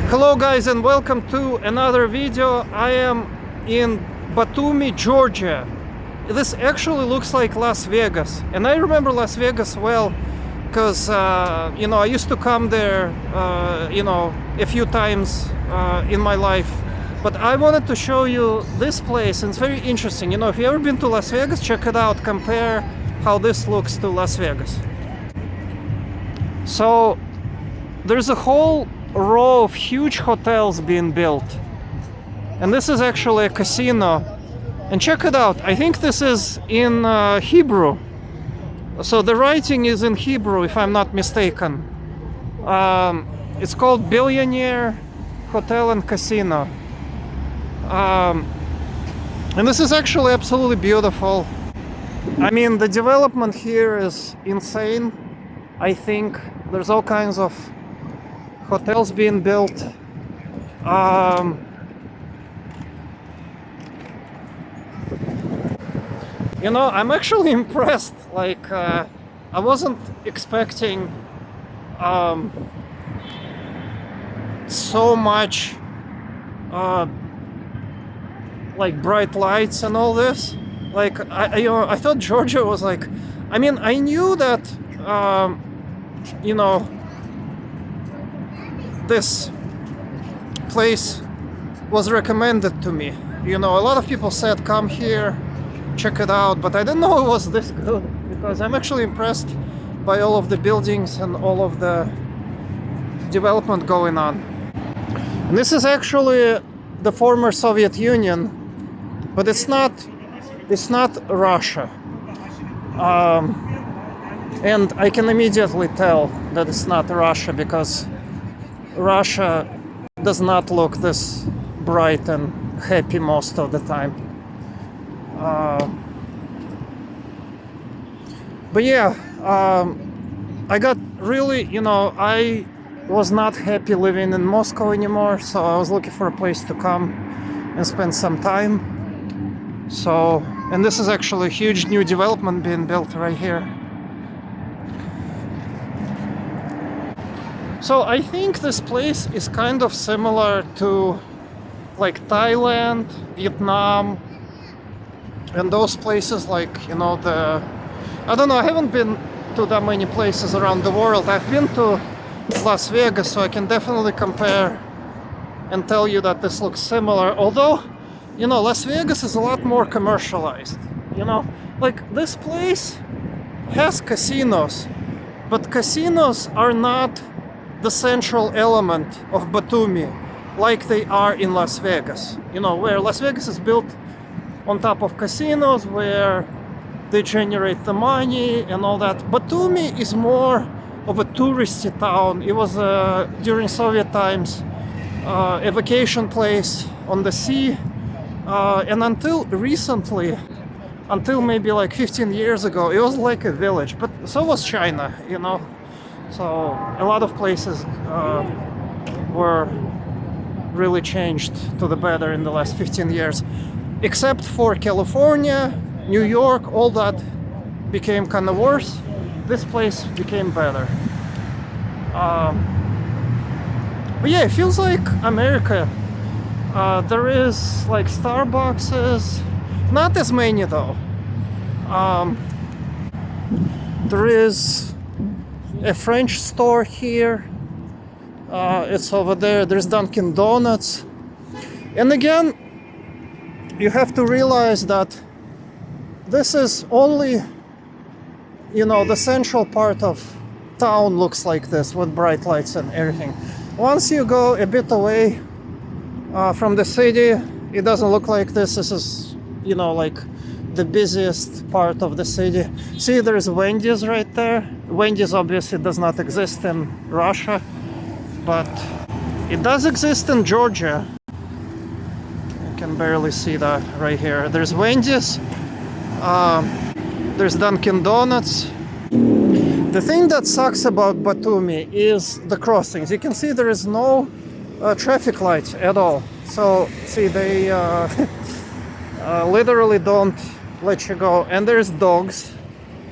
Hello guys, and welcome to another video. I am in Batumi, Georgia. This actually looks like Las Vegas, and I remember Las Vegas well because I used to come there a few times in my life. But I wanted to show you this place, and it's very interesting. If you ever been to Las Vegas, check it out, compare how this looks to Las Vegas. So there's a whole row of huge hotels being built, and this is actually a casino. And check it out, I think this is in Hebrew, so the writing is in Hebrew if I'm not mistaken. It's called Billionaire Hotel and Casino, and this is actually absolutely beautiful. I mean, the development here is insane. I think there's all kinds of hotels being built. I'm actually impressed. I wasn't expecting so much bright lights and all this. I thought Georgia was I knew that this place was recommended to me. A lot of people said come here, check it out, but I didn't know it was this good, because I'm actually impressed by all of the buildings and all of the development going on. And this is actually the former Soviet Union, but it's not Russia. And I can immediately tell that it's not Russia, because Russia does not look this bright and happy most of the time. But yeah, I got really, I was not happy living in Moscow anymore, so I was looking for a place to come and spend some time. So, and this is actually a huge new development being built right here. So I think this place is kind of similar to Thailand, Vietnam, and those places I don't know, I haven't been to that many places around the world. I've been to Las Vegas, so I can definitely compare and tell you that this looks similar. Although, Las Vegas is a lot more commercialized. This place has casinos, but casinos are not the central element of Batumi like they are in Las Vegas. Where Las Vegas is built on top of casinos, where they generate the money and all that. Batumi is more of a touristy town. It was during Soviet times a vacation place on the sea, and until recently, until maybe 15 years ago, it was like a village. But so was China, So a lot of places were really changed to the better in the last 15 years, except for California, New York. All that became kind of worse. This place became better. But yeah, it feels like America. There is Starbucks, not as many though. There is a French store here. It's over there. There's Dunkin' Donuts. And again, you have to realize that this is only, the central part of town looks like this with bright lights and everything. Once you go a bit away from the city, it doesn't look like this. This is, the busiest part of the city. See, there's Wendy's right there. Wendy's obviously does not exist in Russia, but it does exist in Georgia. You can barely see that right here. There's Wendy's, there's Dunkin' Donuts. The thing that sucks about Batumi is the crossings. You can see there is no traffic lights at all. So, see, they literally don't let you go. And there's dogs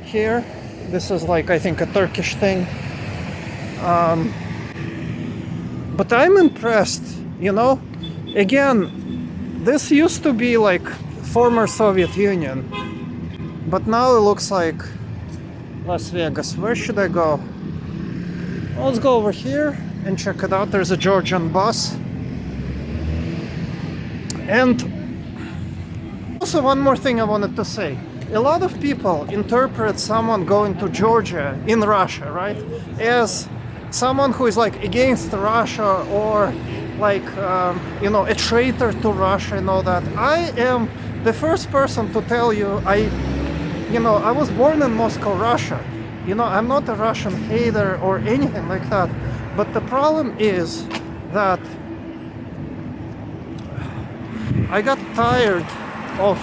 here. This is I think a Turkish thing. But I'm impressed, you know. Again, this used to be like former Soviet Union, but now it looks like Las Vegas. Where should I go? Well, let's go over here and check it out. There's a Georgian bus. And also one more thing I wanted to say. A lot of people interpret someone going to Georgia in Russia, right, as someone who is like against Russia or like, you know, a traitor to Russia and all that. I am the first person to tell you, you know, I was born in Moscow, Russia. You know, I'm not a Russian hater or anything like that. But the problem is that I got tired of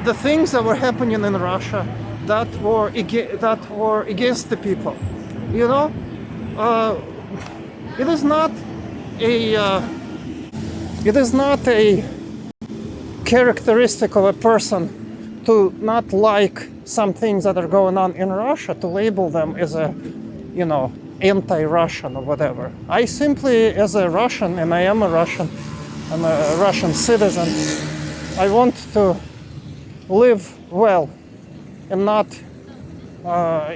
the things that were happening in Russia that were against the people. You know, it is not a characteristic of a person to not like some things that are going on in Russia, to label them as a, you know, anti-Russian or whatever. I simply, as a Russian, and I am a Russian, I'm a Russian citizen, I want to live well and not,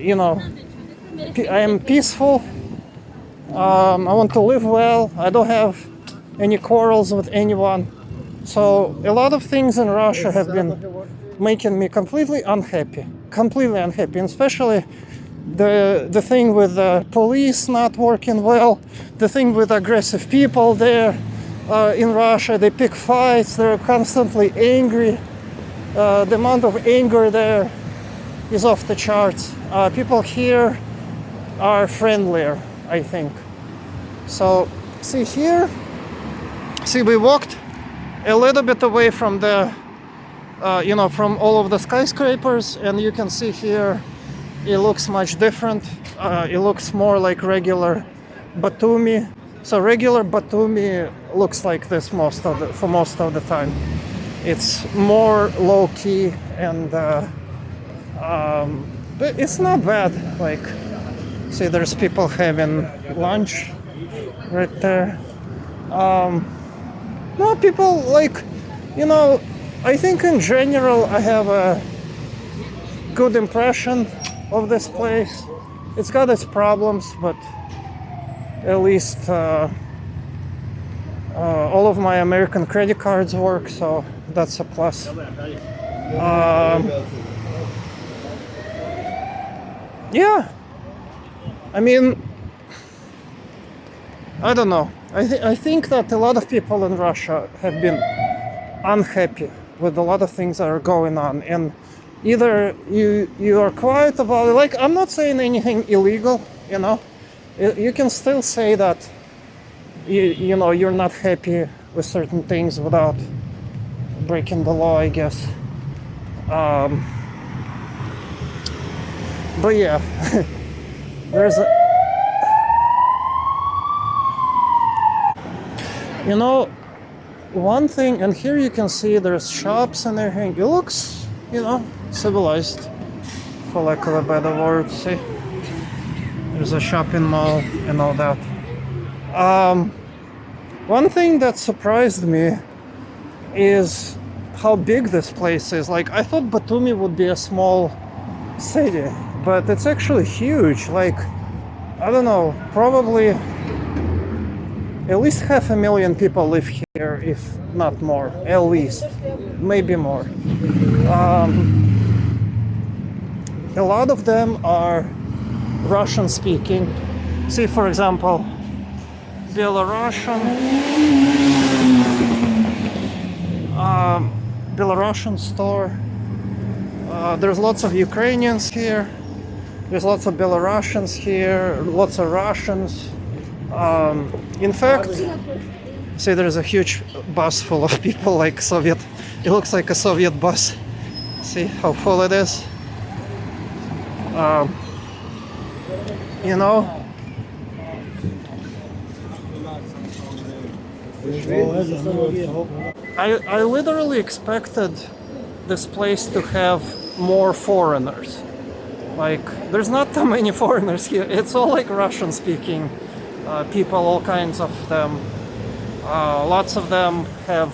you know, I am peaceful. I want to live well. I don't have any quarrels with anyone. So a lot of things in Russia have been making me completely unhappy, and especially the thing with the police not working well, the thing with aggressive people there in Russia. They pick fights, they're constantly angry. The amount of anger there is off the charts. People here are friendlier, I think. So see here, we walked a little bit away from the you know, from all of the skyscrapers, and you can see here it looks much different. It looks more like regular Batumi. So regular Batumi looks like this for most of the time. It's more low-key, and but it's not bad. Like, see, there's people having lunch right there. No, people, like, you know, I think in general I have a good impression of this place. It's got its problems, but at least all of my American credit cards work, so that's a plus. Yeah, I mean, I don't know. I think that a lot of people in Russia have been unhappy with a lot of things that are going on, and either you are quiet about it. Like, I'm not saying anything illegal, you know. You can still say that you know, you're not happy with certain things without breaking the law, I guess. But yeah, there's a, you know, one thing, and here you can see there's shops and everything. It looks, you know, civilized, for lack of a better word. See, there's a shopping mall and all that. One thing that surprised me is how big this place is. Like, I thought Batumi would be a small city, but it's actually huge. Like, I don't know, probably at least 500,000 people live here, if not more, at least, maybe more. A lot of them are Russian speaking. See, for example, Belarusian store. There's lots of Ukrainians here. There's lots of Belarusians here, lots of Russians. In fact, see, there's a huge bus full of people, like Soviet. It looks like a Soviet bus. See how full it is? You know, I literally expected this place to have more foreigners. Like, there's not that many foreigners here. It's all like Russian speaking people, all kinds of them. Lots of them have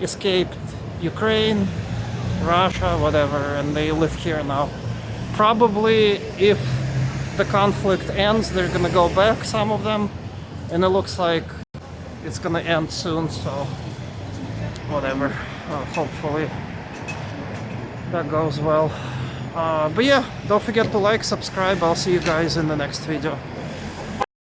escaped Ukraine, Russia, whatever, and they live here now. Probably if the conflict ends, they're gonna go back, some of them, and it looks like it's gonna end soon, so whatever. Hopefully that goes well. But yeah, don't forget to like, subscribe. I'll see you guys in the next video.